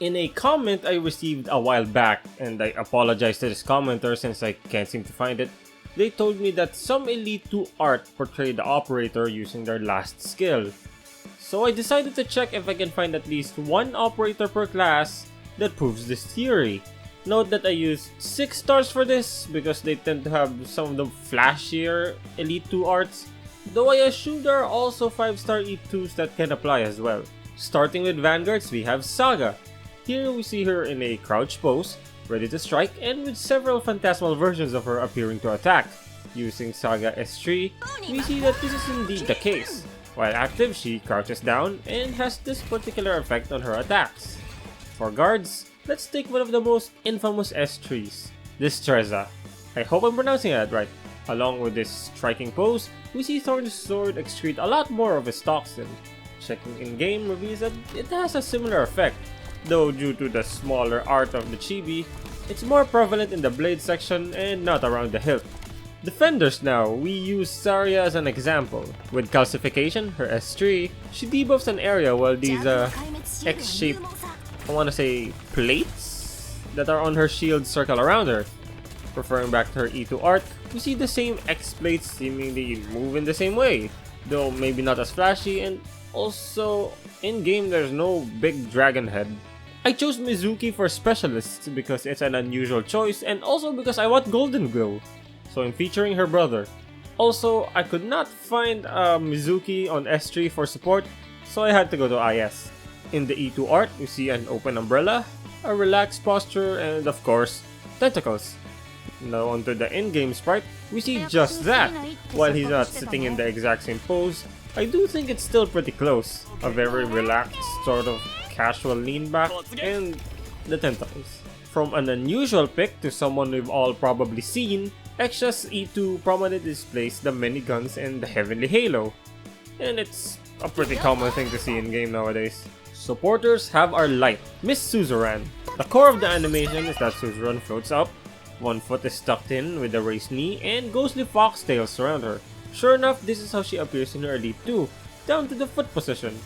In a comment I received a while back, and I apologize to this commenter since I can't seem to find it, they told me that some Elite 2 art portrayed the operator using their last skill. So I decided to check if I can find at least one operator per class that proves this theory. Note that I used 6 stars for this because they tend to have some of the flashier Elite 2 arts, though I assume there are also 5-star E2s that can apply as well. Starting with Vanguards, we have Saga. Here we see her in a crouch pose, ready to strike, and with several phantasmal versions of her appearing to attack. Using Saga S3, we see that this is indeed the case. While active, she crouches down and has this particular effect on her attacks. For guards, let's take one of the most infamous S3s, Distreza. I hope I'm pronouncing that right. Along with this striking pose, we see Thorn's sword excrete a lot more of his toxin. Checking in-game reveals that it has a similar effect, though due to the smaller art of the chibi, it's more prevalent in the blade section and not around the hilt. Defenders now, we use Zarya as an example. With calcification, her S3, she debuffs an area while these X-shaped, I wanna say, plates that are on her shield circle around her. Referring back to her E2 art, we see the same X-plates seemingly move in the same way, though maybe not as flashy, and also in-game there's no big dragon head. I chose Mizuki for Specialists because it's an unusual choice and also because I want Golden Glow, so I'm featuring her brother. Also, I could not find Mizuki on S3 for support, so I had to go to IS. In the E2 art, we see an open umbrella, a relaxed posture, and of course, tentacles. Now onto the in-game sprite, we see just that. While he's not sitting in the exact same pose, I do think it's still pretty close. A very relaxed, sort of casual lean back, and the tentacles. From an unusual pick to someone we've all probably seen, Extra's E2 prominently displays the miniguns and the Heavenly Halo. And it's a pretty common thing to see in game nowadays. Supporters have our light, Miss Suzerain. The core of the animation is that Suzerain floats up, one foot is tucked in with a raised knee, and ghostly foxtails surround her. Sure enough, this is how she appears in her Elite 2, down to the foot position.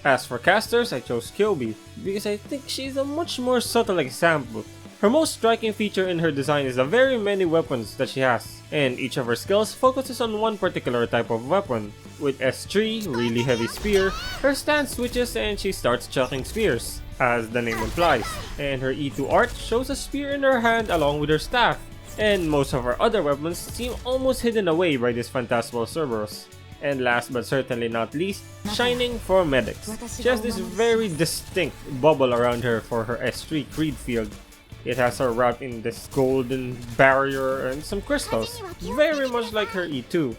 As for casters, I chose Kyobi, because I think she's a much more subtle example. Her most striking feature in her design is the very many weapons that she has, and each of her skills focuses on one particular type of weapon. With S3, really heavy spear, her stance switches and she starts chucking spears, as the name implies, and her E2 art shows a spear in her hand along with her staff, and most of her other weapons seem almost hidden away by this phantasmal Cerberus. And last but certainly not least, shining for medics. She has this very distinct bubble around her for her S3 Creed field. It has her wrapped in this golden barrier and some crystals, very much like her E2.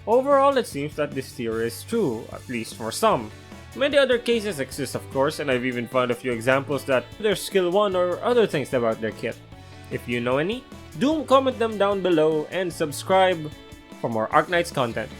Overall, it seems that this theory is true, at least for some. Many other cases exist of course, and I've even found a few examples that they're skill 1 or other things about their kit. If you know any, do comment them down below and subscribe for more Arknights content.